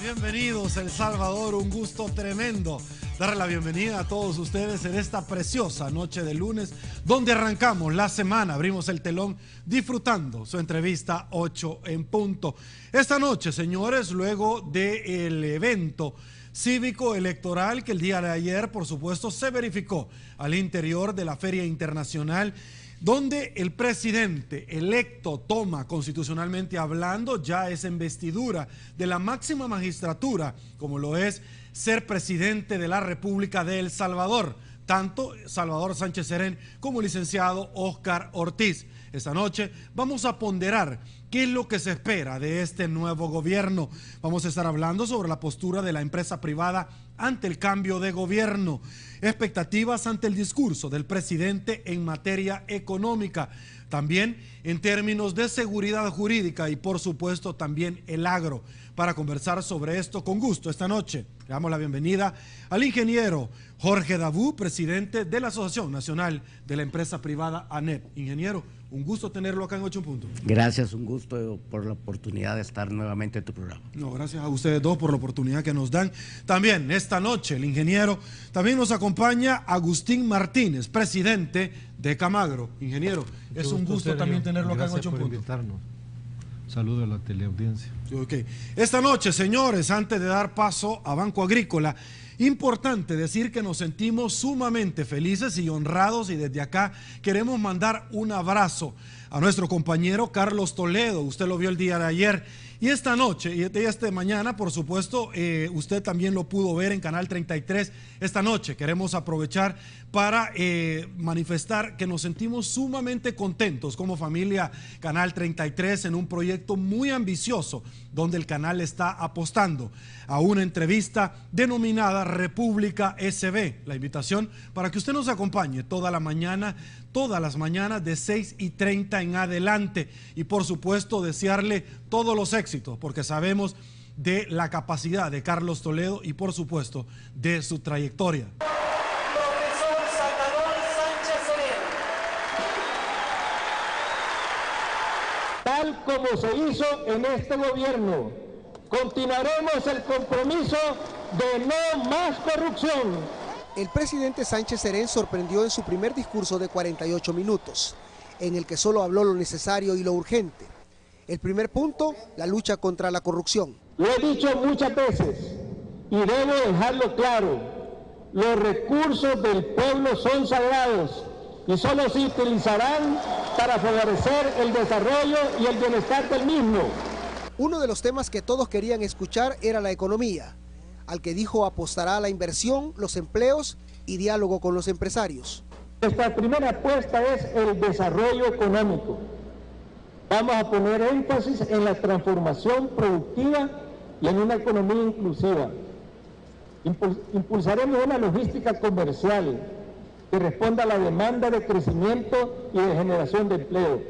Bienvenidos El Salvador, un gusto tremendo darle la bienvenida a todos ustedes en esta preciosa noche de lunes, donde arrancamos la semana, abrimos el telón disfrutando su entrevista 8 en punto. Esta noche, señores, luego del evento cívico electoral que el día de ayer, por supuesto, se verificó al interior de la Feria Internacional, donde el presidente electo toma, constitucionalmente hablando, ya esa investidura de la máxima magistratura, como lo es ser presidente de la República de El Salvador, tanto Salvador Sánchez Serén como el licenciado Óscar Ortiz. Esta noche vamos a ponderar qué es lo que se espera de este nuevo gobierno. Vamos a estar hablando sobre la postura de la empresa privada ante el cambio de gobierno, expectativas ante el discurso del presidente en materia económica, también en términos de seguridad jurídica y por supuesto también el agro. Para conversar sobre esto con gusto esta noche, le damos la bienvenida al ingeniero Jorge Dabú, presidente de la Asociación Nacional de la Empresa Privada ANEP. Ingeniero, un gusto tenerlo acá en 8 puntos. Gracias, un gusto por la oportunidad de estar nuevamente en tu programa. No, gracias a ustedes dos por la oportunidad que nos dan. También esta noche el ingeniero, también nos acompaña Agustín Martínez, presidente de Camagro. Ingeniero, es un gusto también tenerlo acá en 8 puntos. Invitarnos. Saludo a la teleaudiencia. Okay. Esta noche, señores, antes de dar paso a Banco Agrícola, importante decir que nos sentimos sumamente felices y honrados y desde acá queremos mandar un abrazo a nuestro compañero Carlos Toledo. Usted lo vio el día de ayer y esta noche y esta mañana, por supuesto, usted también lo pudo ver en Canal 33. Esta noche queremos aprovechar para manifestar que nos sentimos sumamente contentos como familia Canal 33 en un proyecto muy ambicioso donde el canal está apostando a una entrevista denominada República SB. La invitación para que usted nos acompañe toda la mañana, todas las mañanas de 6:30 en adelante y por supuesto desearle todos los éxitos porque sabemos de la capacidad de Carlos Toledo y por supuesto de su trayectoria. Profesor Salvador Sánchez Serén. Tal como se hizo en este gobierno, continuaremos el compromiso de no más corrupción. El presidente Sánchez Serén sorprendió en su primer discurso de 48 minutos, en el que solo habló lo necesario y lo urgente. El primer punto, la lucha contra la corrupción. Lo he dicho muchas veces y debo dejarlo claro, los recursos del pueblo son sagrados y solo se utilizarán para favorecer el desarrollo y el bienestar del mismo. Uno de los temas que todos querían escuchar era la economía, al que dijo apostará a la inversión, los empleos y diálogo con los empresarios. Nuestra primera apuesta es el desarrollo económico. Vamos a poner énfasis en la transformación productiva y en una economía inclusiva. Impulsaremos una logística comercial que responda a la demanda de crecimiento y de generación de empleo.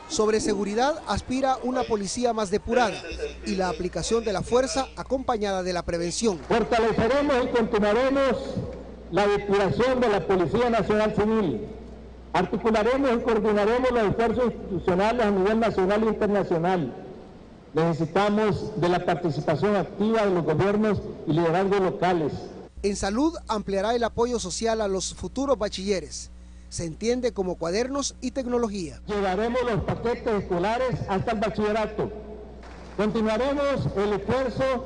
Sobre seguridad aspira una policía más depurada y la aplicación de la fuerza acompañada de la prevención. Fortaleceremos y continuaremos la depuración de la Policía Nacional Civil. Articularemos y coordinaremos los esfuerzos institucionales a nivel nacional e internacional. Necesitamos de la participación activa de los gobiernos y liderazgos locales. En salud ampliará el apoyo social a los futuros bachilleres. Se entiende como cuadernos y tecnología. Llevaremos los paquetes escolares hasta el bachillerato. Continuaremos el esfuerzo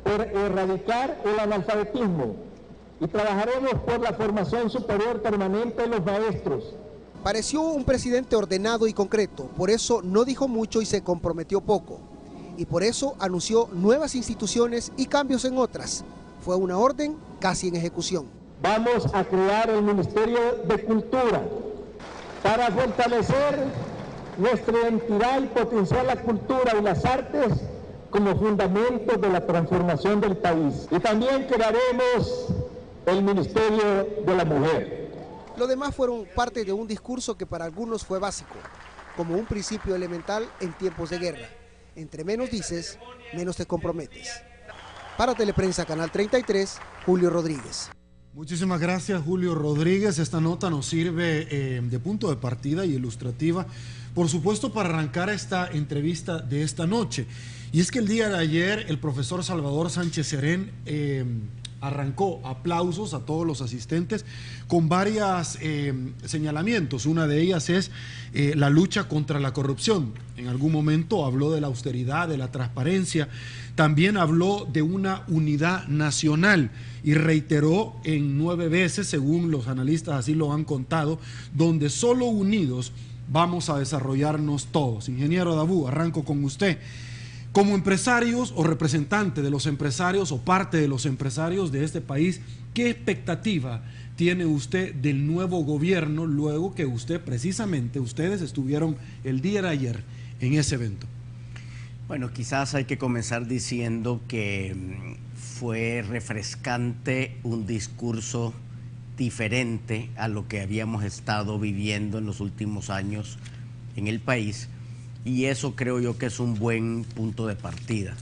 por erradicar el analfabetismo y trabajaremos por la formación superior permanente de los maestros. Pareció un presidente ordenado y concreto, por eso no dijo mucho y se comprometió poco. Y por eso anunció nuevas instituciones y cambios en otras. Fue una orden casi en ejecución. Vamos a crear el Ministerio de Cultura para fortalecer nuestra identidad y potenciar la cultura y las artes como fundamentos de la transformación del país. Y también crearemos el Ministerio de la Mujer. Lo demás fueron parte de un discurso que para algunos fue básico, como un principio elemental en tiempos de guerra. Entre menos dices, menos te comprometes. Para Teleprensa Canal 33, Julio Rodríguez. Muchísimas gracias, Julio Rodríguez. Esta nota nos sirve de punto de partida y ilustrativa, por supuesto, para arrancar esta entrevista de esta noche. Y es que el día de ayer el profesor Salvador Sánchez Serén arrancó aplausos a todos los asistentes con varios señalamientos. Una de ellas es la lucha contra la corrupción. En algún momento habló de la austeridad, de la transparencia. También habló de una unidad nacional y reiteró en 9 veces, según los analistas así lo han contado, donde solo unidos vamos a desarrollarnos todos. Ingeniero Dabú, arranco con usted. Como empresarios o representante de los empresarios o parte de los empresarios de este país, ¿qué expectativa tiene usted del nuevo gobierno luego que ustedes estuvieron el día de ayer en ese evento? Bueno, quizás hay que comenzar diciendo que fue refrescante un discurso diferente a lo que habíamos estado viviendo en los últimos años en el país. Y eso creo yo que es un buen punto de partida.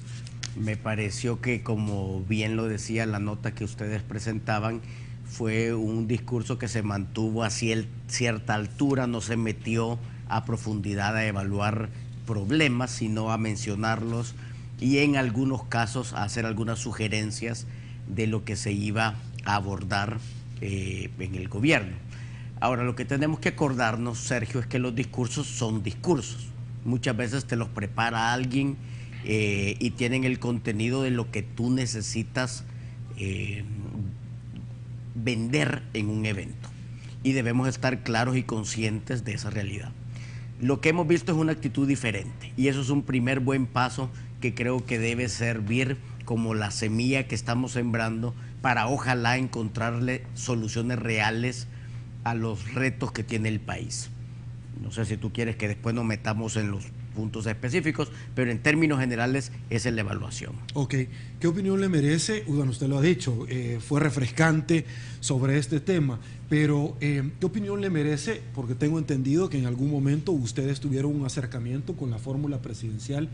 Me pareció que, como bien lo decía la nota que ustedes presentaban, fue un discurso que se mantuvo a cierta altura, no se metió a profundidad a evaluar problemas, sino a mencionarlos y en algunos casos a hacer algunas sugerencias de lo que se iba a abordar en el gobierno. Ahora, lo que tenemos que acordarnos, Sergio, es que los discursos son discursos. Muchas veces te los prepara alguien y tienen el contenido de lo que tú necesitas vender en un evento. Y debemos estar claros y conscientes de esa realidad. Lo que hemos visto es una actitud diferente y eso es un primer buen paso que creo que debe servir como la semilla que estamos sembrando para ojalá encontrarle soluciones reales a los retos que tiene el país. No sé si tú quieres que después nos metamos en los puntos específicos, pero en términos generales esa es la evaluación. Ok, ¿qué opinión le merece? Bueno, usted lo ha dicho, fue refrescante sobre este tema, pero ¿qué opinión le merece? Porque tengo entendido que en algún momento ustedes tuvieron un acercamiento con la fórmula presidencial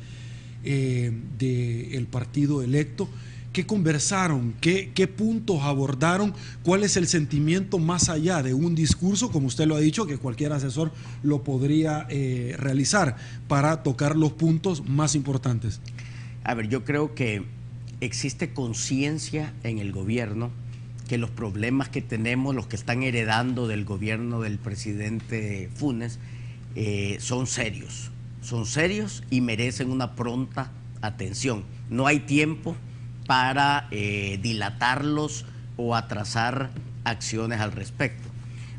del partido electo. ¿Qué conversaron? ¿Qué puntos abordaron? ¿Cuál es el sentimiento más allá de un discurso, como usted lo ha dicho, que cualquier asesor lo podría realizar para tocar los puntos más importantes? A ver, yo creo que existe conciencia en el gobierno que los problemas que tenemos, los que están heredando del gobierno del presidente Funes, son serios y merecen una pronta atención. No hay tiempo para dilatarlos o atrasar acciones al respecto.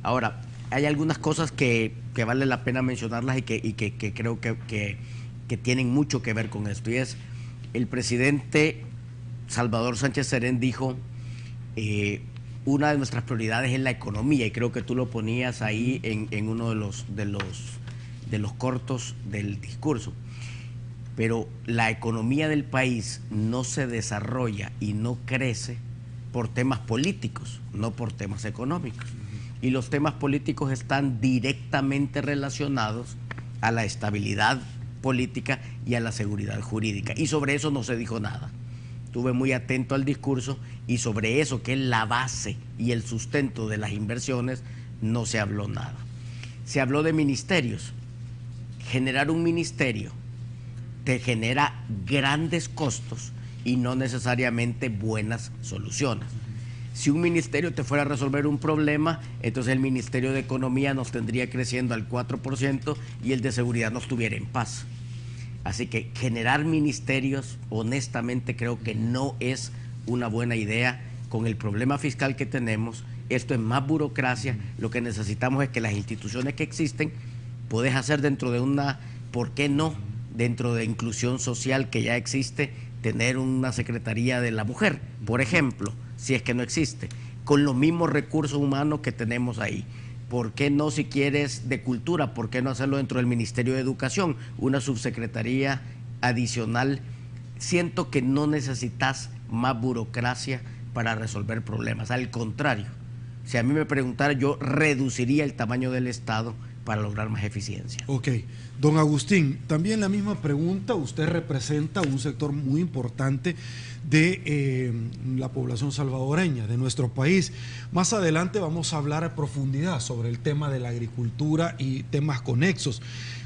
Ahora, hay algunas cosas que vale la pena mencionarlas y que creo que tienen mucho que ver con esto. Y es, el presidente Salvador Sánchez Serén dijo, una de nuestras prioridades es la economía, y creo que tú lo ponías ahí en uno de los cortos del discurso. Pero la economía del país no se desarrolla y no crece por temas políticos, no por temas económicos. Y los temas políticos están directamente relacionados a la estabilidad política y a la seguridad jurídica. Y sobre eso no se dijo nada. Estuve muy atento al discurso y sobre eso, que es la base y el sustento de las inversiones, no se habló nada. Se habló de ministerios. Generar un ministerio te genera grandes costos y no necesariamente buenas soluciones. Si un ministerio te fuera a resolver un problema, entonces el Ministerio de Economía nos tendría creciendo al 4% y el de Seguridad no estuviera en paz. Así que generar ministerios, honestamente, creo que no es una buena idea con el problema fiscal que tenemos. Esto es más burocracia. Lo que necesitamos es que las instituciones que existen, puedes hacer dentro de una, ¿por qué no?, dentro de inclusión social que ya existe, tener una Secretaría de la Mujer, por ejemplo, si es que no existe, con los mismos recursos humanos que tenemos ahí. ¿Por qué no, si quieres, de Cultura? ¿Por qué no hacerlo dentro del Ministerio de Educación? Una subsecretaría adicional. Siento que no necesitas más burocracia para resolver problemas. Al contrario, si a mí me preguntara, yo reduciría el tamaño del Estado para lograr más eficiencia. Ok, don Agustín, también la misma pregunta. Usted representa un sector muy importante de la población salvadoreña, de nuestro país. Más adelante vamos a hablar a profundidad sobre el tema de la agricultura y temas conexos.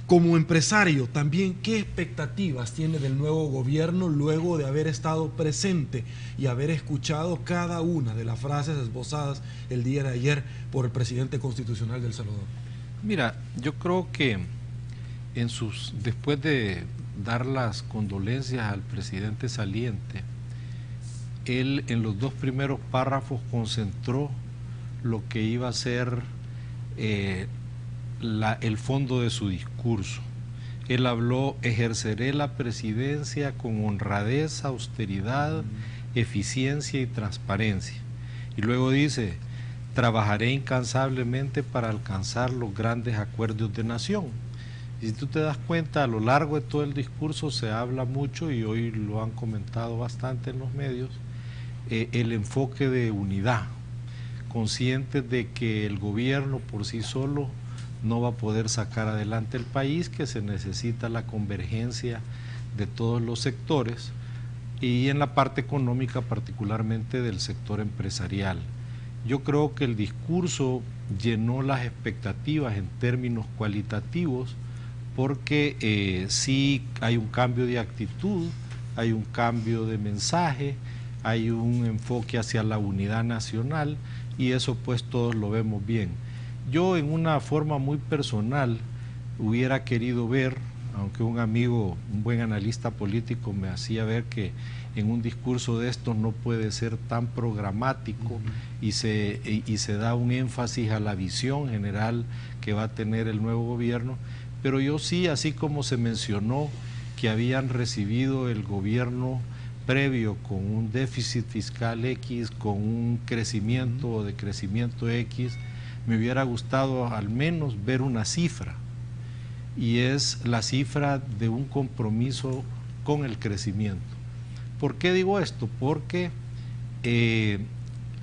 Como empresario, también, ¿qué expectativas tiene del nuevo gobierno luego de haber estado presente y haber escuchado cada una de las frases esbozadas el día de ayer por el presidente constitucional de El Salvador? Mira, yo creo que después de dar las condolencias al presidente saliente, él en los 2 primeros párrafos concentró lo que iba a ser el fondo de su discurso. Él habló: ejerceré la presidencia con honradez, austeridad, eficiencia y transparencia. Y luego dice: trabajaré incansablemente para alcanzar los grandes acuerdos de nación. Y si tú te das cuenta, a lo largo de todo el discurso se habla mucho, y hoy lo han comentado bastante en los medios, el enfoque de unidad, conscientes de que el gobierno por sí solo no va a poder sacar adelante el país, que se necesita la convergencia de todos los sectores, y en la parte económica particularmente del sector empresarial. Yo creo que el discurso llenó las expectativas en términos cualitativos, porque sí hay un cambio de actitud, hay un cambio de mensaje, hay un enfoque hacia la unidad nacional, y eso pues todos lo vemos bien. Yo, en una forma muy personal, hubiera querido ver, aunque un amigo, un buen analista político me hacía ver que en un discurso de estos no puede ser tan programático, y se da un énfasis a la visión general que va a tener el nuevo gobierno, pero yo sí, así como se mencionó que habían recibido el gobierno previo con un déficit fiscal X, con un crecimiento o decrecimiento X, me hubiera gustado al menos ver una cifra, y es la cifra de un compromiso con el crecimiento. ¿Por qué digo esto? Porque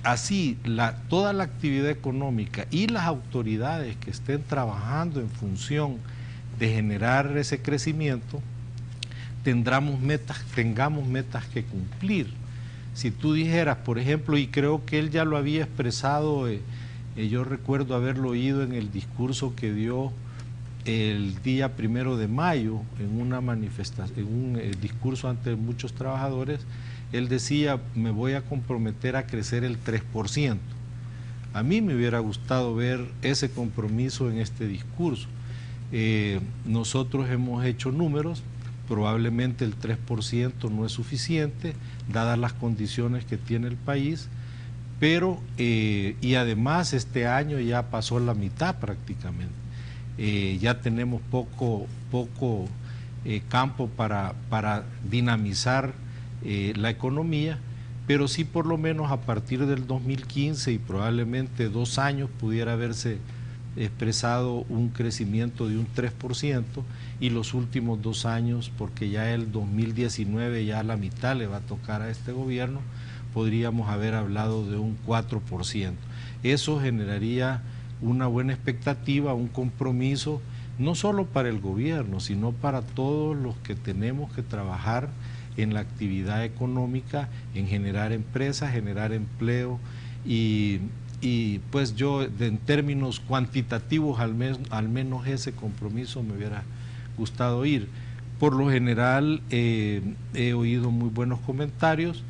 así toda la actividad económica y las autoridades que estén trabajando en función de generar ese crecimiento, tengamos metas que cumplir. Si tú dijeras, por ejemplo, y creo que él ya lo había expresado, yo recuerdo haberlo oído en el discurso que dio el día 1 de mayo en una manifestación, en un discurso ante muchos trabajadores. Él decía: me voy a comprometer a crecer el 3%. A mí me hubiera gustado ver ese compromiso en este discurso. Nosotros hemos hecho números, probablemente el 3% no es suficiente, dadas las condiciones que tiene el país, pero, y además este año ya pasó la mitad prácticamente. Ya tenemos poco campo para dinamizar la economía, pero sí por lo menos a partir del 2015 y probablemente 2 años pudiera haberse expresado un crecimiento de un 3%, y los últimos 2 años, porque ya el 2019 ya la mitad le va a tocar a este gobierno, podríamos haber hablado de un 4%. Eso generaría una buena expectativa, un compromiso, no solo para el gobierno, sino para todos los que tenemos que trabajar en la actividad económica, en generar empresas, generar empleo, y pues yo, en términos cuantitativos, al menos ese compromiso me hubiera gustado oír. Por lo general he oído muy buenos comentarios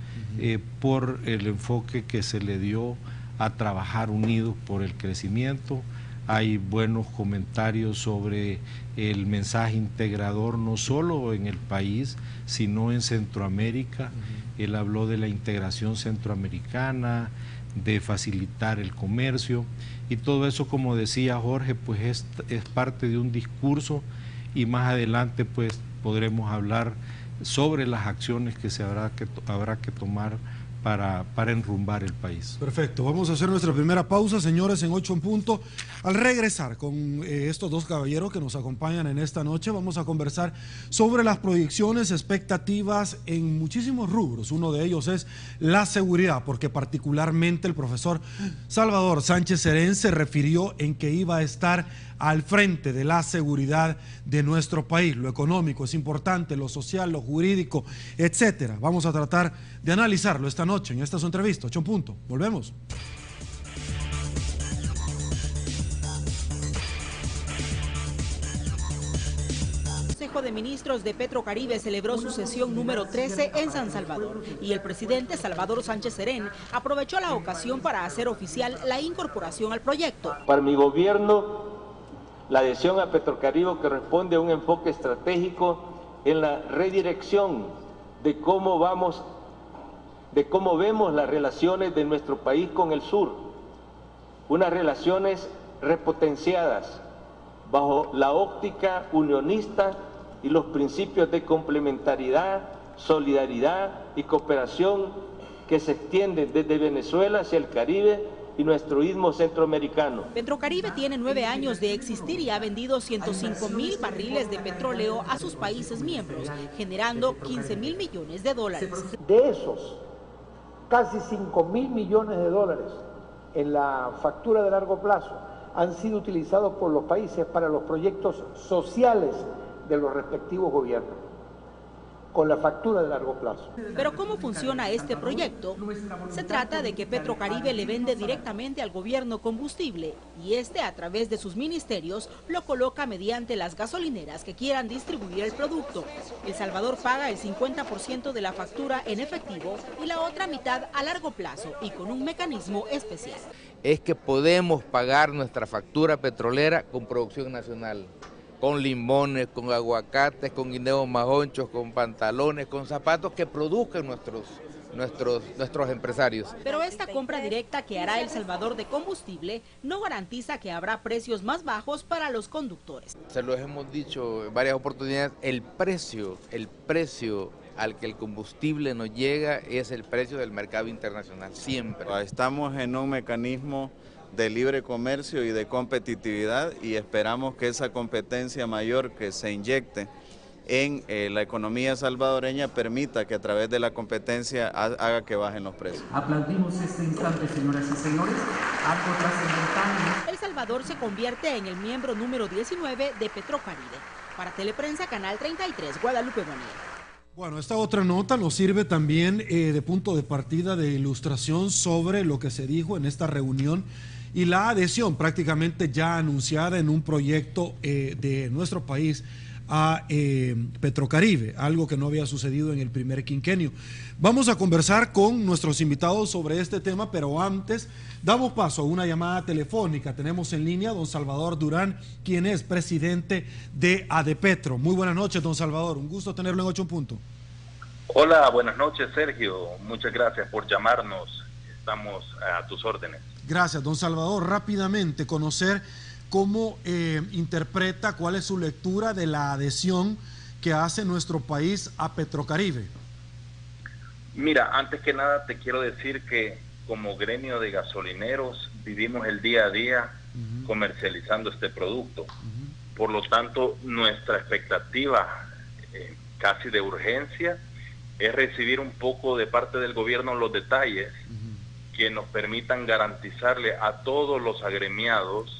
por el enfoque que se le dio a trabajar unidos por el crecimiento. Hay buenos comentarios sobre el mensaje integrador, no solo en el país, sino en Centroamérica. Él habló de la integración centroamericana, de facilitar el comercio, y todo eso, como decía Jorge, pues es parte de un discurso, y más adelante pues podremos hablar sobre las acciones que habrá que tomar para enrumbar el país. Perfecto, vamos a hacer nuestra primera pausa, señores, en 8 en punto. Al regresar con estos 2 caballeros que nos acompañan en esta noche, vamos a conversar sobre las proyecciones, expectativas en muchísimos rubros. Uno de ellos es la seguridad, porque particularmente el profesor Salvador Sánchez Serén se refirió en que iba a estar al frente de la seguridad de nuestro país. Lo económico es importante, lo social, lo jurídico, etcétera. Vamos a tratar de analizarlo esta noche en esta su entrevista. 8 en punto. Volvemos. El Consejo de Ministros de Petrocaribe celebró su sesión número 13 en San Salvador y el presidente Salvador Sánchez Serén aprovechó la ocasión para hacer oficial la incorporación al proyecto. Para mi gobierno, la adhesión a Petrocaribe corresponde a un enfoque estratégico en la redirección de cómo vemos las relaciones de nuestro país con el sur, unas relaciones repotenciadas bajo la óptica unionista y los principios de complementariedad, solidaridad y cooperación que se extienden desde Venezuela hacia el Caribe y nuestro istmo centroamericano. Petrocaribe tiene 9 años de existir y ha vendido 105.000 barriles de petróleo a sus países miembros, generando 15.000 millones de dólares. De esos, casi 5.000 millones de dólares en la factura de largo plazo han sido utilizados por los países para los proyectos sociales de los respectivos gobiernos, con la factura de largo plazo. Pero ¿cómo funciona este proyecto? Se trata de que Petrocaribe le vende directamente al gobierno combustible y este, a través de sus ministerios, lo coloca mediante las gasolineras que quieran distribuir el producto. El Salvador paga el 50% de la factura en efectivo y la otra mitad a largo plazo y con un mecanismo especial. Es que podemos pagar nuestra factura petrolera con producción nacional, con limones, con aguacates, con guineos majonchos, con pantalones, con zapatos que produzcan nuestros empresarios. Pero esta compra directa que hará El Salvador de combustible no garantiza que habrá precios más bajos para los conductores. Se los hemos dicho en varias oportunidades, el precio al que el combustible nos llega es el precio del mercado internacional, siempre. Estamos en un mecanismo de libre comercio y de competitividad y esperamos que esa competencia mayor que se inyecte en la economía salvadoreña permita que a través de la competencia haga que bajen los precios. Aplaudimos este instante, señoras y señores, algo trascendental. El Salvador se convierte en el miembro número 19 de Petrocaribe. Para Teleprensa, Canal 33, Guadalupe Bonilla. Bueno, esta otra nota nos sirve también de punto de partida de ilustración sobre lo que se dijo en esta reunión y la adhesión prácticamente ya anunciada en un proyecto de nuestro país a Petrocaribe, algo que no había sucedido en el primer quinquenio. Vamos a conversar con nuestros invitados sobre este tema, pero antes damos paso a una llamada telefónica. Tenemos en línea a don Salvador Durán, quien es presidente de Adepetro. Muy buenas noches, don Salvador. Un gusto tenerlo en 8 en punto. Hola, buenas noches, Sergio. Muchas gracias por llamarnos. Estamos a tus órdenes. Gracias, don Salvador. Rápidamente, conocer cómo interpreta, cuál es su lectura de la adhesión que hace nuestro país a Petrocaribe. Mira, antes que nada te quiero decir que como gremio de gasolineros vivimos el día a día comercializando este producto. Por lo tanto, nuestra expectativa casi de urgencia es recibir un poco de parte del gobierno los detalles que nos permitan garantizarle a todos los agremiados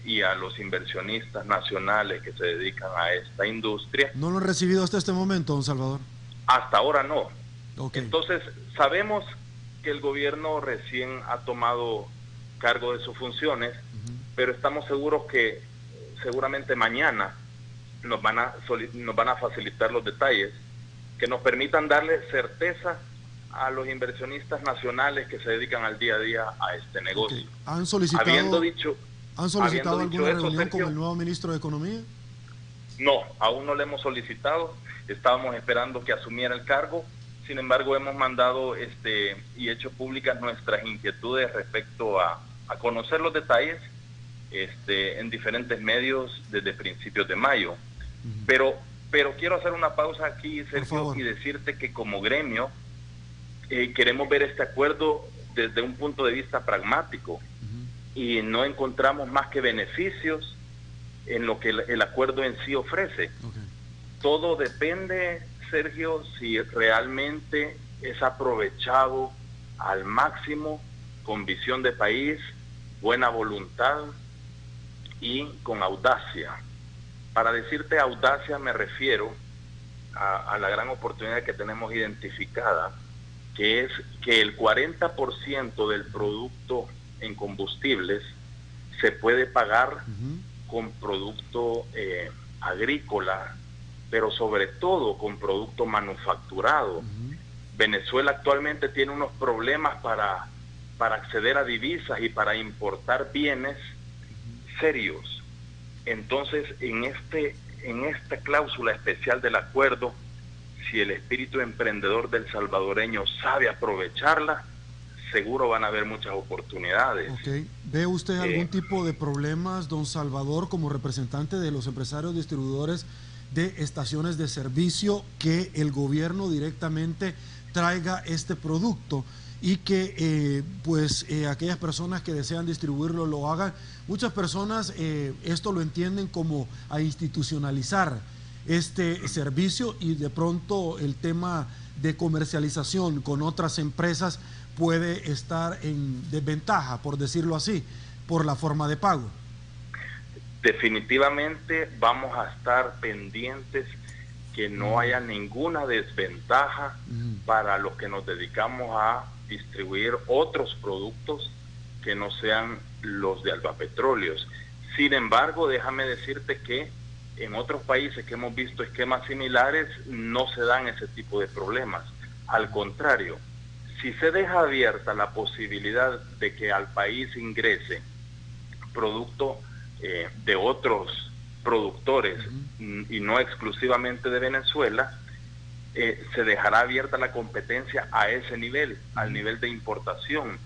y a los inversionistas nacionales que se dedican a esta industria. ¿No lo han recibido hasta este momento, don Salvador? Hasta ahora no. Okay. Entonces, sabemos que el gobierno recién ha tomado cargo de sus funciones, pero estamos seguros que seguramente mañana nos van a facilitar los detalles que nos permitan darle certeza a los inversionistas nacionales que se dedican al día a día a este negocio. Okay. ¿Han solicitado alguna reunión con el nuevo ministro de Economía? No, aún no le hemos solicitado. Estábamos esperando que asumiera el cargo. Sin embargo, hemos mandado y hecho públicas nuestras inquietudes respecto a conocer los detalles en diferentes medios desde principios de mayo. Pero quiero hacer una pausa aquí, Sergio, y decirte que como gremio queremos ver este acuerdo desde un punto de vista pragmático y no encontramos más que beneficios en lo que el acuerdo en sí ofrece. Todo depende, Sergio, si realmente es aprovechado al máximo, con visión de país, buena voluntad, y con audacia. Para decirte audacia me refiero a la gran oportunidad que tenemos identificada, que es que el 40% del producto en combustibles se puede pagar con producto agrícola, pero sobre todo con producto manufacturado. Venezuela actualmente tiene unos problemas para acceder a divisas y para importar bienes serios. Entonces, en esta cláusula especial del acuerdo, si el espíritu emprendedor del salvadoreño sabe aprovecharla, seguro van a haber muchas oportunidades. Okay. ¿Ve usted algún tipo de problemas, don Salvador, como representante de los empresarios distribuidores de estaciones de servicio, que el gobierno directamente traiga este producto y que aquellas personas que desean distribuirlo lo hagan? Muchas personas esto lo entienden como a institucionalizar este servicio, y de pronto el tema de comercialización con otras empresas puede estar en desventaja, por decirlo así, por la forma de pago. Definitivamente vamos a estar pendientes que no haya ninguna desventaja para los que nos dedicamos a distribuir otros productos que no sean los de Albapetróleos. Sin embargo, déjame decirte que en otros países que hemos visto esquemas similares no se dan ese tipo de problemas. Al contrario, si se deja abierta la posibilidad de que al país ingrese producto de otros productores y no exclusivamente de Venezuela, se dejará abierta la competencia a ese nivel, al nivel de importación,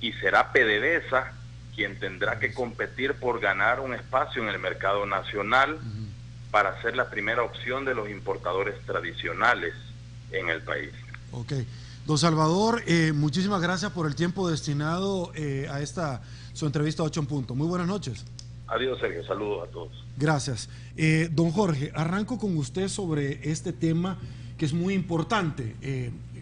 y será PDVSA quien tendrá que competir por ganar un espacio en el mercado nacional para ser la primera opción de los importadores tradicionales en el país. Ok. Don Salvador, muchísimas gracias por el tiempo destinado a su entrevista 8 en punto. Muy buenas noches. Adiós, Sergio. Saludos a todos. Gracias. Don Jorge, arranco con usted sobre este tema que es muy importante.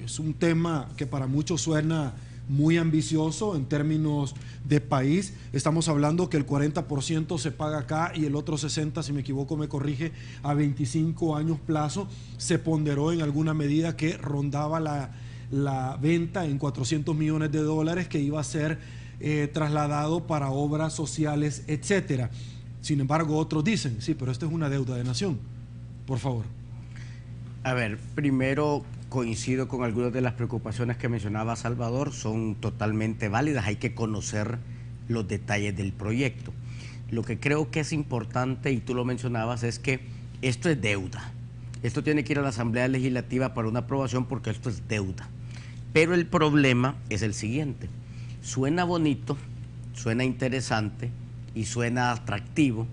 Es un tema que para muchos suena muy ambicioso en términos de país. Estamos hablando que el 40% se paga acá y el otro 60%, si me equivoco me corrige, a 25 años plazo. Se ponderó en alguna medida que rondaba la venta en $400 millones que iba a ser trasladado para obras sociales, etcétera. Sin embargo, otros dicen, sí, pero esto es una deuda de nación. Por favor. A ver, primero coincido con algunas de las preocupaciones que mencionaba Salvador, son totalmente válidas, hay que conocer los detalles del proyecto. Lo que creo que es importante, y tú lo mencionabas, es que esto es deuda. Esto tiene que ir a la Asamblea Legislativa para una aprobación porque esto es deuda. Pero el problema es el siguiente: suena bonito, suena interesante y suena atractivo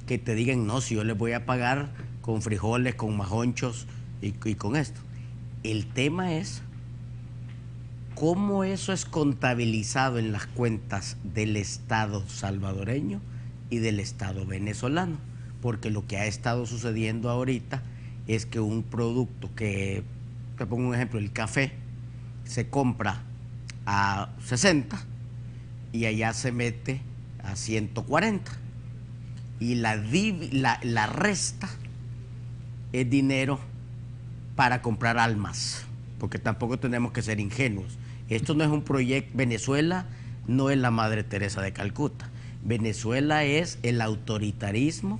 que te digan, no, si yo les voy a pagar con frijoles, con majonchos y con esto. El tema es cómo eso es contabilizado en las cuentas del Estado salvadoreño y del Estado venezolano, porque lo que ha estado sucediendo ahorita es que un producto que, te pongo un ejemplo, el café, se compra a 60 y allá se mete a 140 y la resta es dinero para comprar almas, porque tampoco tenemos que ser ingenuos. Esto no es un proyecto. Venezuela no es la Madre Teresa de Calcuta. Venezuela es el autoritarismo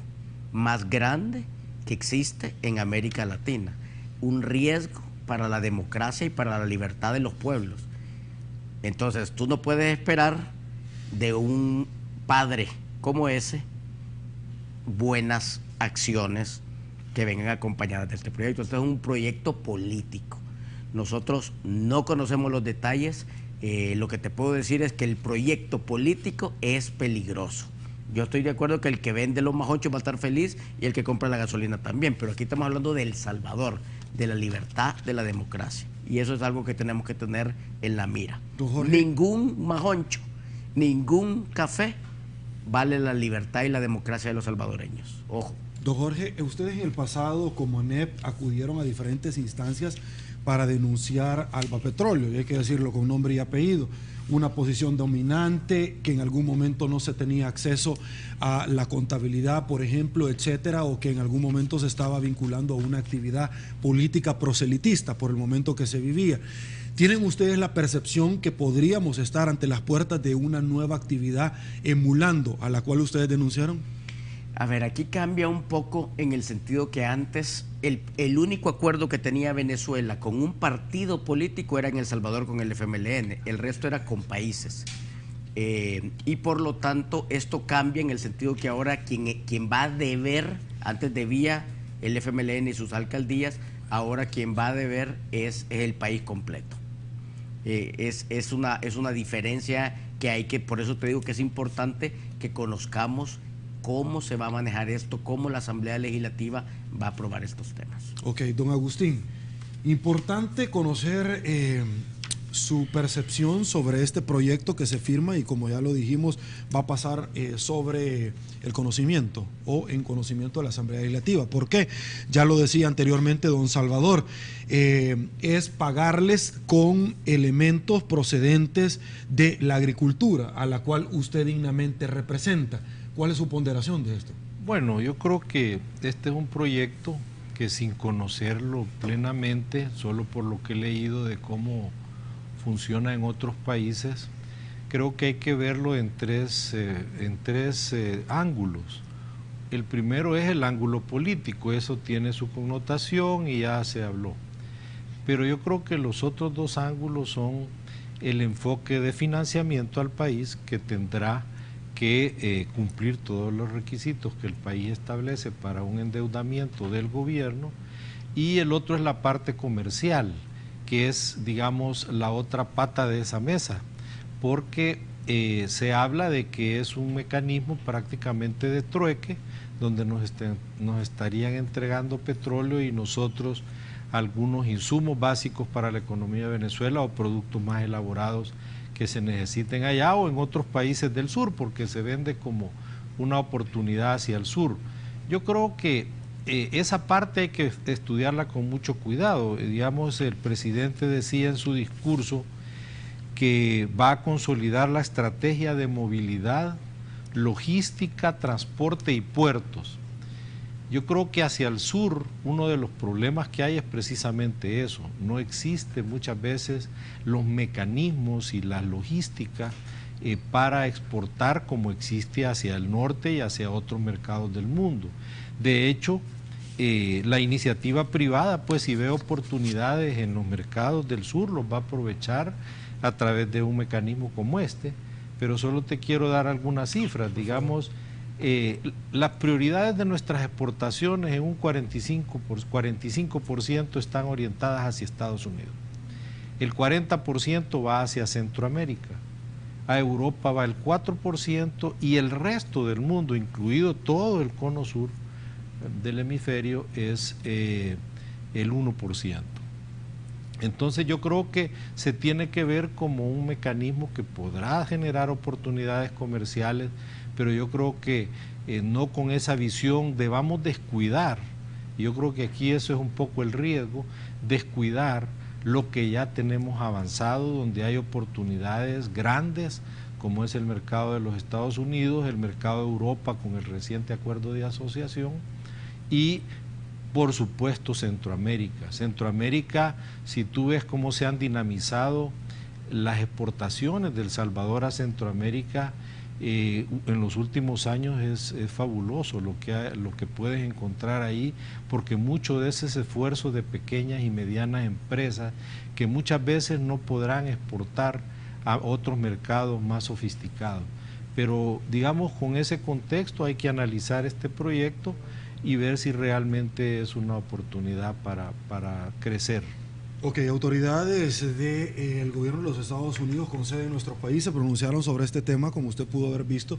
más grande que existe en América Latina, un riesgo para la democracia y para la libertad de los pueblos. Entonces tú no puedes esperar de un padre como ese buenas acciones que vengan acompañadas de este proyecto. Este es un proyecto político. Nosotros no conocemos los detalles. Lo que te puedo decir es que el proyecto político es peligroso. Yo estoy de acuerdo que el que vende los majonchos va a estar feliz y el que compra la gasolina también, pero aquí estamos hablando de El Salvador, de la libertad, de la democracia, y eso es algo que tenemos que tener en la mira. Ningún majoncho, ningún café vale la libertad y la democracia de los salvadoreños. Ojo. Don Jorge, ustedes en el pasado como ANEP acudieron a diferentes instancias para denunciar Albapetróleos, y hay que decirlo con nombre y apellido. una posición dominante, que en algún momento no se tenía acceso a la contabilidad, por ejemplo, etcétera, o que en algún momento se estaba vinculando a una actividad política proselitista por el momento que se vivía. ¿Tienen ustedes la percepción que podríamos estar ante las puertas de una nueva actividad emulando a la cual ustedes denunciaron? A ver, aquí cambia un poco en el sentido que antes el único acuerdo que tenía Venezuela con un partido político era en El Salvador con el FMLN, el resto era con países. Y por lo tanto esto cambia en el sentido que ahora quien va a deber, antes debía el FMLN y sus alcaldías, ahora quien va a deber es el país completo. Es una diferencia que hay que, por eso te digo que es importante que conozcamos cómo se va a manejar esto, cómo la Asamblea Legislativa va a aprobar estos temas. Ok, don Agustín, importante conocer su percepción sobre este proyecto que se firma y, como ya lo dijimos, va a pasar sobre el conocimiento o en conocimiento de la Asamblea Legislativa. ¿Por qué? Ya lo decía anteriormente don Salvador, es pagarles con elementos procedentes de la agricultura a la cual usted dignamente representa. ¿Cuál es su ponderación de esto? Bueno, yo creo que este es un proyecto que, sin conocerlo plenamente, solo por lo que he leído de cómo funciona en otros países, creo que hay que verlo en tres ángulos. El primero es el ángulo político, eso tiene su connotación y ya se habló. Pero yo creo que los otros dos ángulos son el enfoque de financiamiento al país, que tendrá que cumplir todos los requisitos que el país establece para un endeudamiento del gobierno, y el otro es la parte comercial, que es, digamos, la otra pata de esa mesa, porque se habla de que es un mecanismo prácticamente de trueque, donde nos estarían entregando petróleo y nosotros algunos insumos básicos para la economía de Venezuela o productos más elaborados que se necesiten allá o en otros países del sur, porque se vende como una oportunidad hacia el sur. Yo creo que esa parte hay que estudiarla con mucho cuidado. Digamos, el presidente decía en su discurso que va a consolidar la estrategia de movilidad, logística, transporte y puertos. Yo creo que hacia el sur uno de los problemas que hay es precisamente eso. No existen muchas veces los mecanismos y la logística para exportar como existe hacia el norte y hacia otros mercados del mundo. De hecho, la iniciativa privada, pues, si ve oportunidades en los mercados del sur, los va a aprovechar a través de un mecanismo como este. Pero solo te quiero dar algunas cifras. Digamos, las prioridades de nuestras exportaciones en un 45% están orientadas hacia Estados Unidos. El 40% va hacia Centroamérica. A Europa va el 4% y el resto del mundo, incluido todo el cono sur del hemisferio, es el 1%. Entonces yo creo que se tiene que ver como un mecanismo que podrá generar oportunidades comerciales, pero yo creo que no con esa visión debamos descuidar, y yo creo que aquí eso es un poco el riesgo, descuidar lo que ya tenemos avanzado, donde hay oportunidades grandes, como es el mercado de los Estados Unidos, el mercado de Europa con el reciente acuerdo de asociación, y por supuesto Centroamérica. Centroamérica, si tú ves cómo se han dinamizado las exportaciones de El Salvador a Centroamérica en los últimos años, es fabuloso lo que puedes encontrar ahí, porque mucho de ese esfuerzo de pequeñas y medianas empresas que muchas veces no podrán exportar a otros mercados más sofisticados. Pero digamos, con ese contexto hay que analizar este proyecto y ver si realmente es una oportunidad para crecer. Ok, autoridades del gobierno de los Estados Unidos con sede en nuestro país se pronunciaron sobre este tema, como usted pudo haber visto,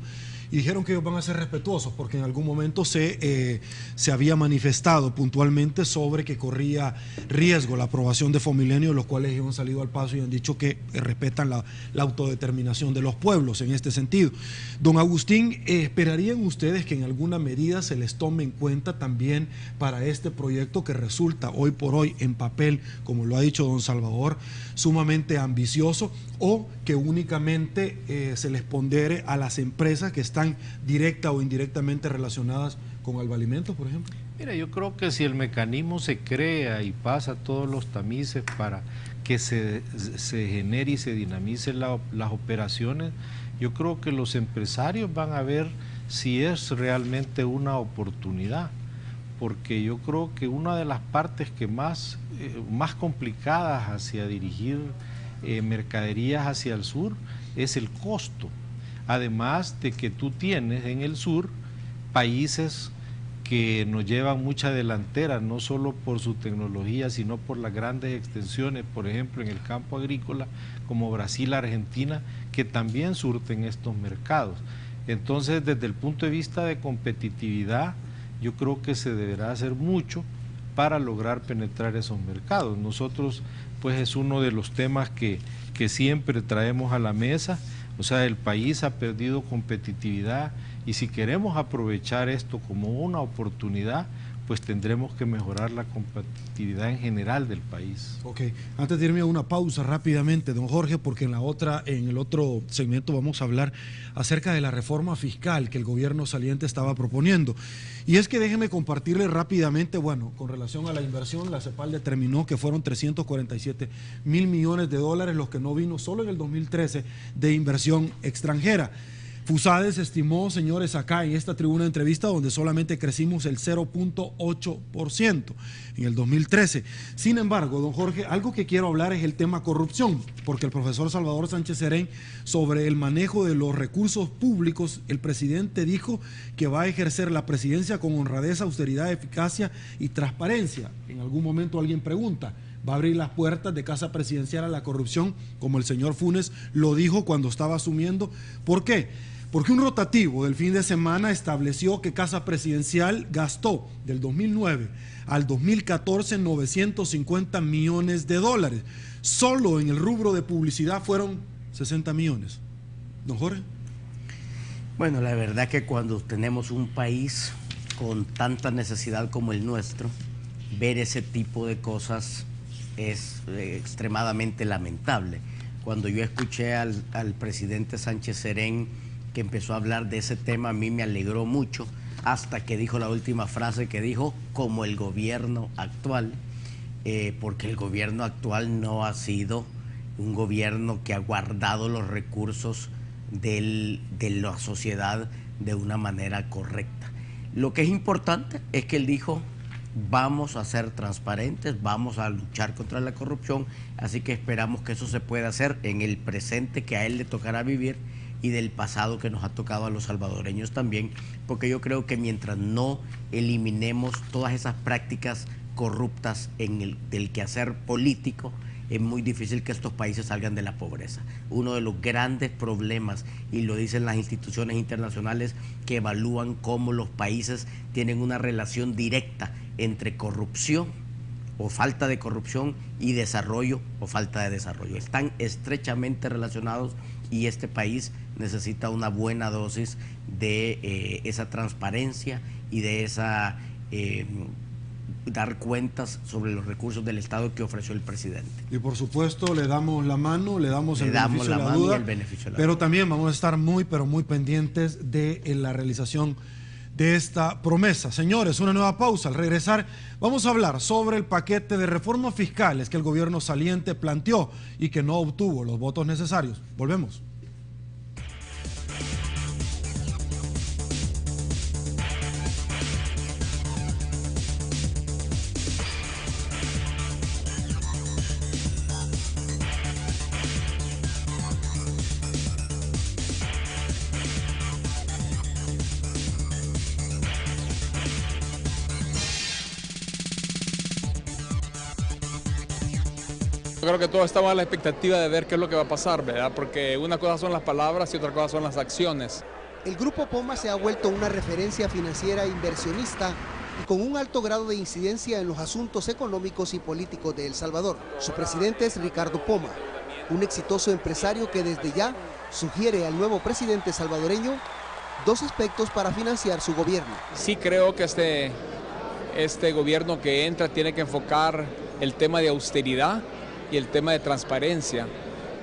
y dijeron que ellos van a ser respetuosos porque en algún momento se había manifestado puntualmente sobre que corría riesgo la aprobación de Fomilenio, los cuales ellos han salido al paso y han dicho que respetan la autodeterminación de los pueblos en este sentido. Don Agustín, ¿esperarían ustedes que en alguna medida se les tome en cuenta también para este proyecto que resulta hoy por hoy en papel, como lo lo ha dicho don Salvador, sumamente ambicioso, o que únicamente se les pondere a las empresas que están directa o indirectamente relacionadas con Alba Alimentos, por ejemplo? Mira, yo creo que si el mecanismo se crea y pasa todos los tamices para que se genere y se dinamicen las operaciones, yo creo que los empresarios van a ver si es realmente una oportunidad, porque yo creo que una de las partes que más complicadas hacia dirigir mercaderías hacia el sur es el costo, además de que tú tienes en el sur países que nos llevan mucha delantera, no solo por su tecnología, sino por las grandes extensiones, por ejemplo, en el campo agrícola, como Brasil, Argentina, que también surten estos mercados. Entonces, desde el punto de vista de competitividad, yo creo que se deberá hacer mucho para lograr penetrar esos mercados. Nosotros, pues, es uno de los temas que siempre traemos a la mesa. O sea, el país ha perdido competitividad y si queremos aprovechar esto como una oportunidad, pues tendremos que mejorar la competitividad en general del país. Ok, antes de irme a una pausa rápidamente, don Jorge, porque en el otro segmento vamos a hablar acerca de la reforma fiscal que el gobierno saliente estaba proponiendo. Y es que déjeme compartirle rápidamente, bueno, con relación a la inversión, la CEPAL determinó que fueron 347 mil millones de dólares, los que no vino solo en el 2013 de inversión extranjera. FUSADES estimó, señores, acá en esta tribuna de entrevista, donde solamente crecimos el 0.8% en el 2013. Sin embargo, don Jorge, algo que quiero hablar es el tema corrupción, porque el profesor Salvador Sánchez Serén, sobre el manejo de los recursos públicos, el presidente dijo que va a ejercer la presidencia con honradez, austeridad, eficacia y transparencia. En algún momento alguien pregunta, ¿va a abrir las puertas de casa presidencial a la corrupción, como el señor Funes lo dijo cuando estaba asumiendo? ¿Por qué? Porque un rotativo del fin de semana estableció que Casa Presidencial gastó del 2009 al 2014 950 millones de dólares. Solo en el rubro de publicidad fueron 60 millones. ¿Don Jorge? Bueno, la verdad que cuando tenemos un país con tanta necesidad como el nuestro, ver ese tipo de cosas es extremadamente lamentable. Cuando yo escuché al presidente Sánchez Serén que empezó a hablar de ese tema, a mí me alegró mucho, hasta que dijo la última frase que dijo, como el gobierno actual, porque el gobierno actual no ha sido un gobierno que ha guardado los recursos de la sociedad de una manera correcta. Lo que es importante es que él dijo, vamos a ser transparentes, vamos a luchar contra la corrupción, así que esperamos que eso se pueda hacer en el presente que a él le tocará vivir y del pasado que nos ha tocado a los salvadoreños también, porque yo creo que mientras no eliminemos todas esas prácticas corruptas del quehacer político, es muy difícil que estos países salgan de la pobreza. Uno de los grandes problemas, y lo dicen las instituciones internacionales que evalúan cómo los países tienen una relación directa entre corrupción o falta de corrupción y desarrollo o falta de desarrollo. Están estrechamente relacionados y este país necesita una buena dosis de esa transparencia y de esa dar cuentas sobre los recursos del Estado que ofreció el presidente. Y por supuesto le damos la mano, le damos el beneficio de la duda, pero también vamos a estar muy, pero muy pendientes de la realización de esta promesa. Señores, una nueva pausa. Al regresar vamos a hablar sobre el paquete de reformas fiscales que el gobierno saliente planteó y que no obtuvo los votos necesarios. Volvemos. Yo creo que todos estamos a la expectativa de ver qué es lo que va a pasar, ¿verdad? Porque una cosa son las palabras y otra cosa son las acciones. El Grupo Poma se ha vuelto una referencia financiera inversionista y con un alto grado de incidencia en los asuntos económicos y políticos de El Salvador. Su presidente es Ricardo Poma, un exitoso empresario que desde ya sugiere al nuevo presidente salvadoreño dos aspectos para financiar su gobierno. Sí creo que este gobierno que entra tiene que enfocar el tema de austeridad y el tema de transparencia,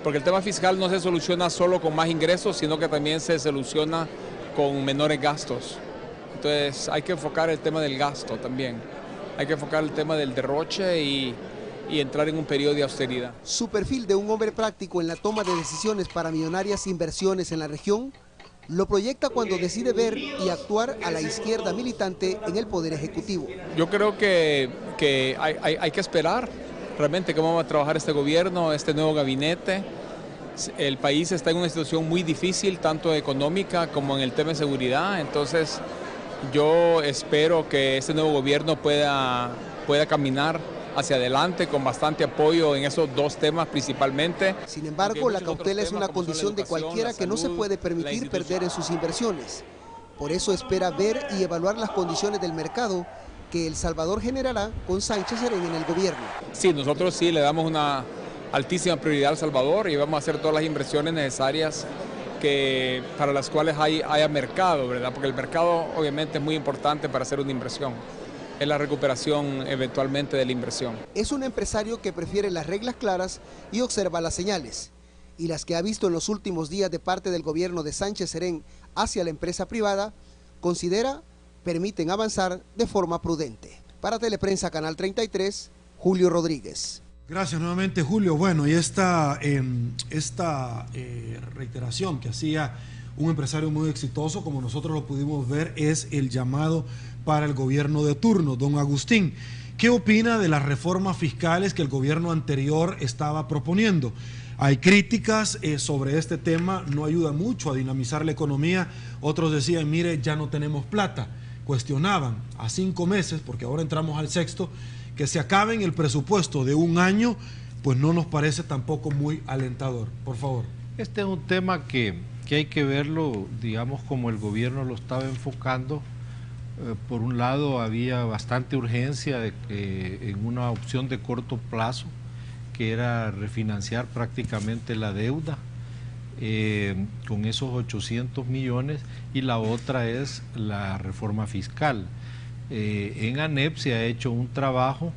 porque el tema fiscal no se soluciona solo con más ingresos, sino que también se soluciona con menores gastos. Entonces hay que enfocar el tema del gasto también, hay que enfocar el tema del derroche y entrar en un periodo de austeridad. Su perfil de un hombre práctico en la toma de decisiones para millonarias inversiones en la región lo proyecta cuando decide ver y actuar a la izquierda militante en el Poder Ejecutivo. Yo creo que hay que esperar realmente cómo va a trabajar este gobierno, este nuevo gabinete. El país está en una situación muy difícil, tanto económica como en el tema de seguridad, entonces yo espero que este nuevo gobierno pueda caminar hacia adelante con bastante apoyo en esos dos temas principalmente. Sin embargo, la cautela es una condición de cualquiera que no se puede permitir perder en sus inversiones. Por eso espera ver y evaluar las condiciones del mercado que El Salvador generará con Sánchez Serén en el gobierno. Sí, nosotros sí le damos una altísima prioridad al Salvador y vamos a hacer todas las inversiones necesarias para las cuales haya mercado, ¿verdad? Porque el mercado obviamente es muy importante para hacer una inversión. Es la recuperación eventualmente de la inversión. Es un empresario que prefiere las reglas claras y observa las señales. Y las que ha visto en los últimos días de parte del gobierno de Sánchez Serén hacia la empresa privada, considera permiten avanzar de forma prudente. Para Teleprensa Canal 33, Julio Rodríguez. Gracias nuevamente, Julio. Bueno, y esta reiteración que hacía un empresario muy exitoso, como nosotros lo pudimos ver, es el llamado para el gobierno de turno. Don Agustín, ¿qué opina de las reformas fiscales que el gobierno anterior estaba proponiendo? Hay críticas sobre este tema, no ayuda mucho a dinamizar la economía. Otros decían, mire, ya no tenemos plata. Cuestionaban a 5 meses, porque ahora entramos al 6º, que se acabe en el presupuesto de un año, pues no nos parece tampoco muy alentador. Por favor. Este es un tema que hay que verlo, digamos, como el gobierno lo estaba enfocando. Por un lado había bastante urgencia en una opción de corto plazo, que era refinanciar prácticamente la deuda con esos 800 millones, y la otra es la reforma fiscal. En ANEP se ha hecho un trabajo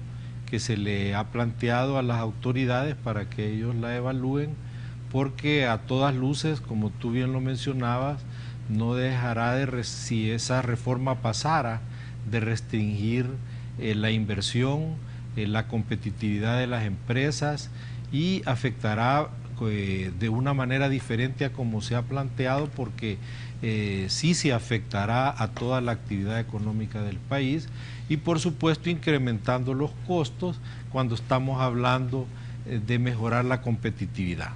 que se le ha planteado a las autoridades para que ellos la evalúen, porque a todas luces, como tú bien lo mencionabas, no dejará si esa reforma pasara, de restringir la inversión, la competitividad de las empresas, y afectará de una manera diferente a como se ha planteado, porque sí se afectará a toda la actividad económica del país, y por supuesto incrementando los costos cuando estamos hablando de mejorar la competitividad.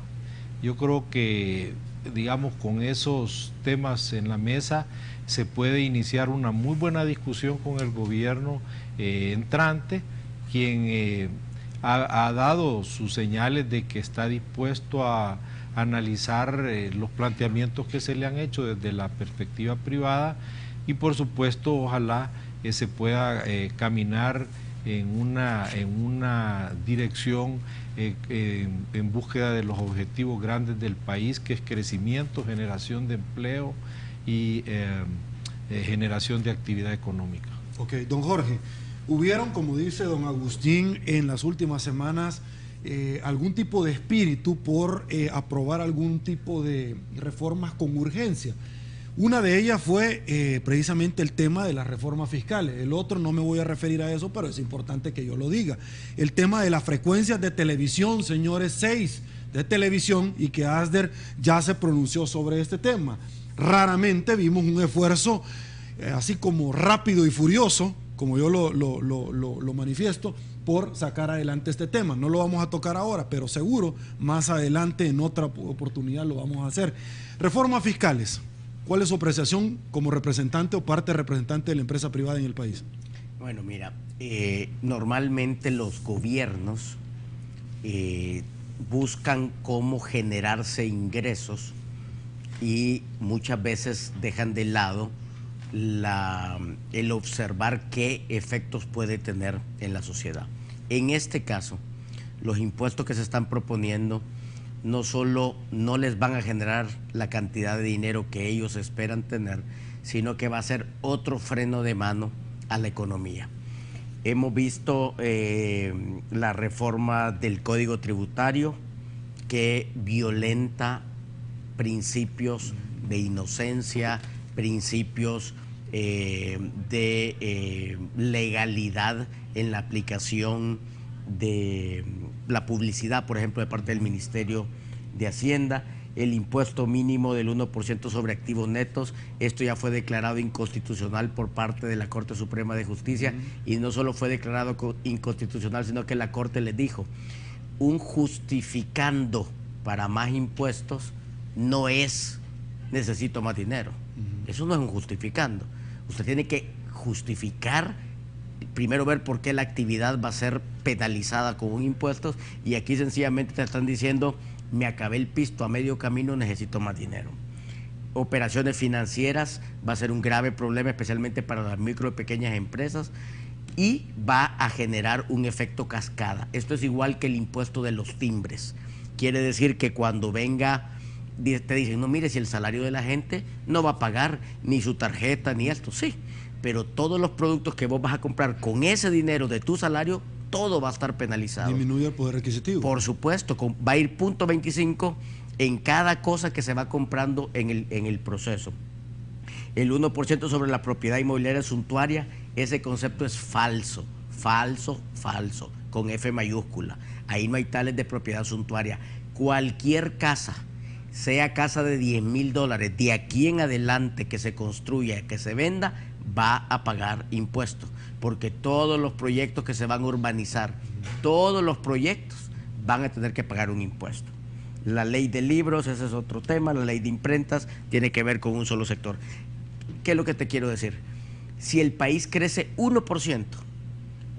Yo creo que, digamos, con esos temas en la mesa se puede iniciar una muy buena discusión con el gobierno entrante, quien ha dado sus señales de que está dispuesto a analizar los planteamientos que se le han hecho desde la perspectiva privada, y por supuesto ojalá se pueda caminar en una dirección en búsqueda de los objetivos grandes del país, que es crecimiento, generación de empleo y generación de actividad económica. Ok, don Jorge, hubieron, como dice don Agustín, en las últimas semanas algún tipo de espíritu por aprobar algún tipo de reformas con urgencia. Una de ellas fue precisamente el tema de las reformas fiscales. El otro, no me voy a referir a eso, pero es importante que yo lo diga. El tema de las frecuencias de televisión, señores, 6 de televisión, y que Asder ya se pronunció sobre este tema. Raramente vimos un esfuerzo así como rápido y furioso, como yo lo manifiesto, por sacar adelante este tema. No lo vamos a tocar ahora, pero seguro más adelante en otra oportunidad lo vamos a hacer. Reformas fiscales. ¿Cuál es su apreciación como representante o parte representante de la empresa privada en el país? Bueno, mira, normalmente los gobiernos buscan cómo generarse ingresos y muchas veces dejan de lado el observar qué efectos puede tener en la sociedad. En este caso, los impuestos que se están proponiendo no solo no les van a generar la cantidad de dinero que ellos esperan tener, sino que va a ser otro freno de mano a la economía. Hemos visto la reforma del Código Tributario que violenta principios de inocencia, principios de legalidad en la aplicación de la publicidad, por ejemplo, de parte del Ministerio de Hacienda. El impuesto mínimo del 1% sobre activos netos, esto ya fue declarado inconstitucional por parte de la Corte Suprema de Justicia, y no solo fue declarado inconstitucional, sino que la Corte les dijo, un justificando para más impuestos no es necesito más dinero. Eso no es un justificando. Usted tiene que justificar, primero ver por qué la actividad va a ser penalizada con un impuesto, y aquí sencillamente te están diciendo, me acabé el pisto a medio camino, necesito más dinero. Operaciones financieras va a ser un grave problema, especialmente para las micro y pequeñas empresas, y va a generar un efecto cascada. Esto es igual que el impuesto de los timbres. Quiere decir que cuando venga, te dicen, no, mire, si el salario de la gente no va a pagar ni su tarjeta ni esto, sí, pero todos los productos que vos vas a comprar con ese dinero de tu salario, todo va a estar penalizado. Disminuye el poder adquisitivo. Por supuesto, va a ir 0.25 en cada cosa que se va comprando en el proceso. El 1% sobre la propiedad inmobiliaria suntuaria, ese concepto es falso, falso, falso, con F mayúscula. Ahí no hay tales de propiedad suntuaria. Cualquier casa, sea casa de $10,000, de aquí en adelante que se construya, que se venda, va a pagar impuestos, porque todos los proyectos que se van a urbanizar, todos los proyectos van a tener que pagar un impuesto. La ley de libros, ese es otro tema, la ley de imprentas tiene que ver con un solo sector. ¿Qué es lo que te quiero decir? Si el país crece 1%,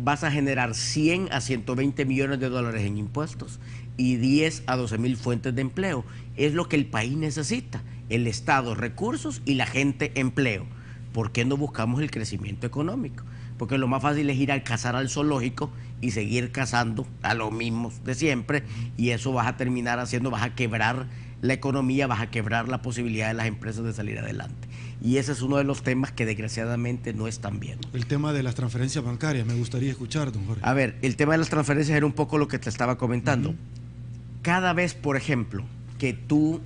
vas a generar 100 a 120 millones de dólares en impuestos y 10 a 12 mil fuentes de empleo. Es lo que el país necesita, el Estado recursos y la gente empleo. ¿Por qué no buscamos el crecimiento económico? Porque lo más fácil es ir a cazar al zoológico y seguir cazando a los mismos de siempre, y eso vas a terminar haciendo, vas a quebrar la economía, vas a quebrar la posibilidad de las empresas de salir adelante. Y ese es uno de los temas que desgraciadamente no están bien. El tema de las transferencias bancarias, me gustaría escuchar, don Jorge. A ver, el tema de las transferencias era un poco lo que te estaba comentando. Cada vez, por ejemplo, que tú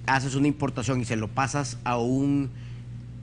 haces una importación y se lo pasas a un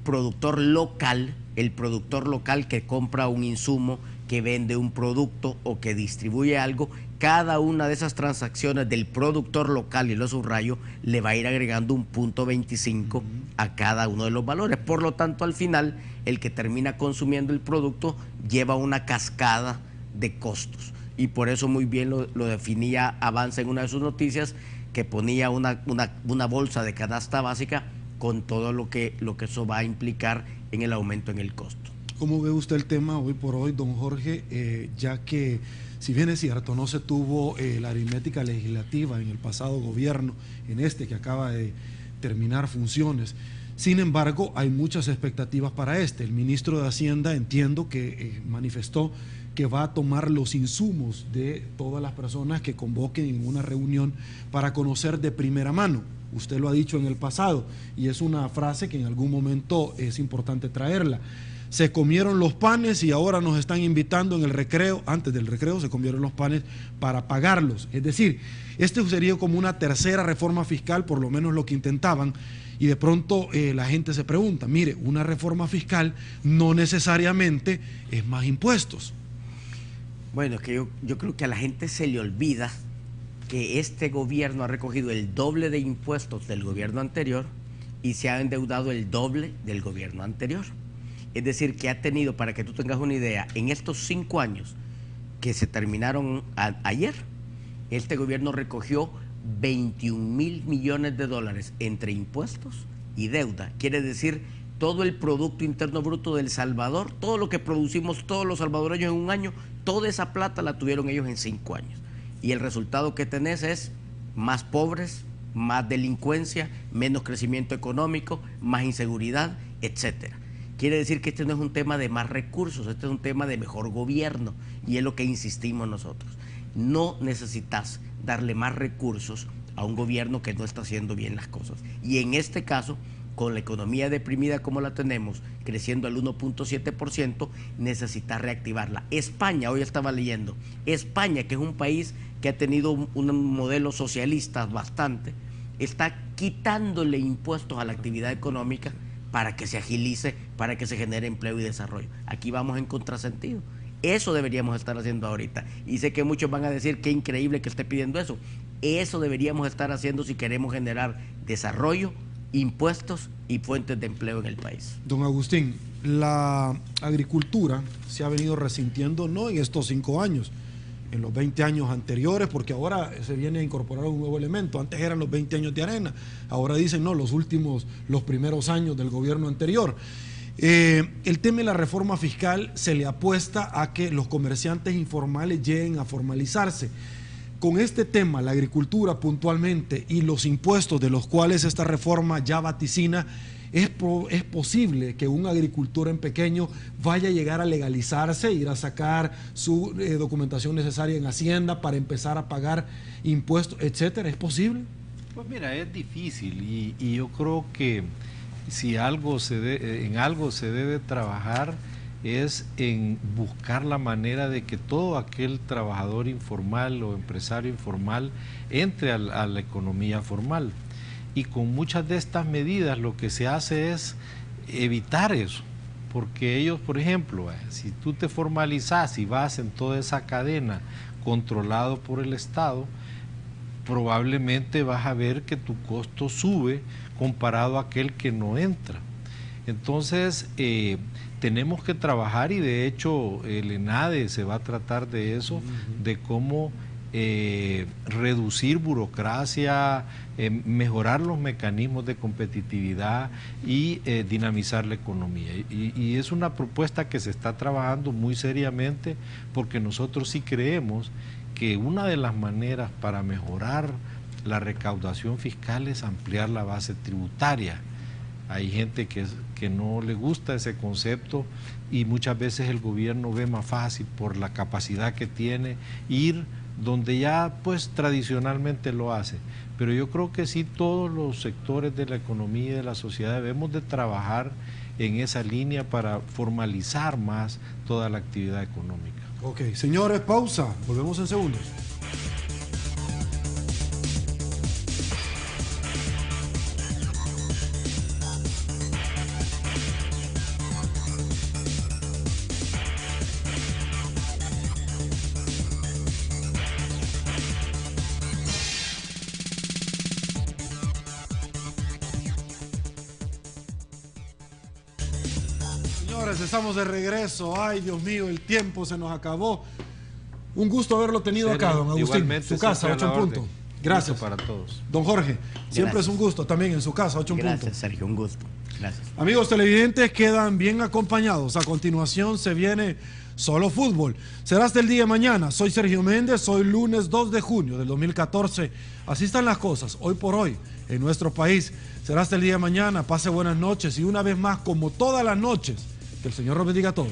productor local, el productor local que compra un insumo, que vende un producto o que distribuye algo, cada una de esas transacciones del productor local, y lo subrayo, le va a ir agregando un 0.25 a cada uno de los valores. Por lo tanto, al final, el que termina consumiendo el producto lleva una cascada de costos. Y por eso muy bien lo definía Avanza en una de sus noticias, que ponía una bolsa de canasta básica con todo lo que eso va a implicar en el aumento en el costo. ¿Cómo ve usted el tema hoy por hoy, don Jorge? Ya que, si bien es cierto, no se tuvo la aritmética legislativa en el pasado gobierno, en este que acaba de terminar funciones, sin embargo, hay muchas expectativas para este. El ministro de Hacienda, entiendo que manifestó que va a tomar los insumos de todas las personas que convoquen en una reunión para conocer de primera mano. Usted lo ha dicho en el pasado y es una frase que en algún momento es importante traerla. Se comieron los panes y ahora nos están invitando en el recreo, antes del recreo se comieron los panes para pagarlos. Es decir, este sería como una tercera reforma fiscal, por lo menos lo que intentaban, y de pronto la gente se pregunta, mire, una reforma fiscal no necesariamente es más impuestos. Bueno, es que yo creo que a la gente se le olvida que este gobierno ha recogido el doble de impuestos del gobierno anterior y se ha endeudado el doble del gobierno anterior. Es decir, que ha tenido, para que tú tengas una idea, en estos 5 años que se terminaron ayer, este gobierno recogió 21,000 millones de dólares entre impuestos y deuda. Quiere decir, todo el Producto Interno Bruto del Salvador, todo lo que producimos todos los salvadoreños en un año, toda esa plata la tuvieron ellos en 5 años. Y el resultado que tenés es más pobres, más delincuencia, menos crecimiento económico, más inseguridad, etcétera. Quiere decir que este no es un tema de más recursos, este es un tema de mejor gobierno, y es lo que insistimos nosotros. No necesitas darle más recursos a un gobierno que no está haciendo bien las cosas. Y en este caso, con la economía deprimida como la tenemos, creciendo al 1.7%, necesita reactivarla. España, hoy estaba leyendo, España, que es un país que ha tenido un modelo socialista bastante, está quitándole impuestos a la actividad económica para que se agilice, para que se genere empleo y desarrollo. Aquí vamos en contrasentido. Eso deberíamos estar haciendo ahorita. Y sé que muchos van a decir qué increíble que esté pidiendo eso. Eso deberíamos estar haciendo si queremos generar desarrollo, impuestos y fuentes de empleo en el país. Don Agustín, la agricultura se ha venido resintiendo no en estos 5 años, en los 20 años anteriores, porque ahora se viene a incorporar un nuevo elemento. Antes eran los 20 años de arena, ahora dicen no, los primeros años del gobierno anterior. El tema de la reforma fiscal se le apuesta a que los comerciantes informales lleguen a formalizarse. Con este tema, la agricultura puntualmente y los impuestos de los cuales esta reforma ya vaticina, es posible que un agricultor en pequeño vaya a llegar a legalizarse, ir a sacar su documentación necesaria en Hacienda para empezar a pagar impuestos, etcétera. ¿Es posible? Pues mira, es difícil y yo creo que si algo en algo se debe trabajar es en buscar la manera de que todo aquel trabajador informal o empresario informal entre a la economía formal. Y con muchas de estas medidas lo que se hace es evitar eso, porque ellos, por ejemplo, si tú te formalizas y vas en toda esa cadena controlado por el Estado, probablemente vas a ver que tu costo sube comparado a aquel que no entra. Entonces, tenemos que trabajar y de hecho el ENADE se va a tratar de eso, de cómo reducir burocracia, mejorar los mecanismos de competitividad y dinamizar la economía. Y es una propuesta que se está trabajando muy seriamente porque nosotros sí creemos que una de las maneras para mejorar la recaudación fiscal es ampliar la base tributaria. Hay gente que no le gusta ese concepto y muchas veces el gobierno ve más fácil por la capacidad que tiene ir donde ya pues tradicionalmente lo hace. Pero yo creo que sí todos los sectores de la economía y de la sociedad debemos de trabajar en esa línea para formalizar más toda la actividad económica. Ok, señores, pausa, volvemos en segundos. Estamos de regreso. Ay, Dios mío, el tiempo se nos acabó. Un gusto haberlo tenido acá, don Agustín. Igualmente, su casa, 8 en punto. Gracias. Para todos. Don Jorge, siempre Gracias. es un gusto también en su casa, 8 en punto. Gracias, Sergio, un gusto. Gracias. Amigos televidentes, quedan bien acompañados. A continuación se viene Solo Fútbol. Será hasta el día de mañana. Soy Sergio Méndez, hoy lunes 2 de junio del 2014. Así están las cosas, hoy por hoy, en nuestro país. Será hasta el día de mañana. Pase buenas noches y una vez más, como todas las noches, que el Señor los bendiga a todos.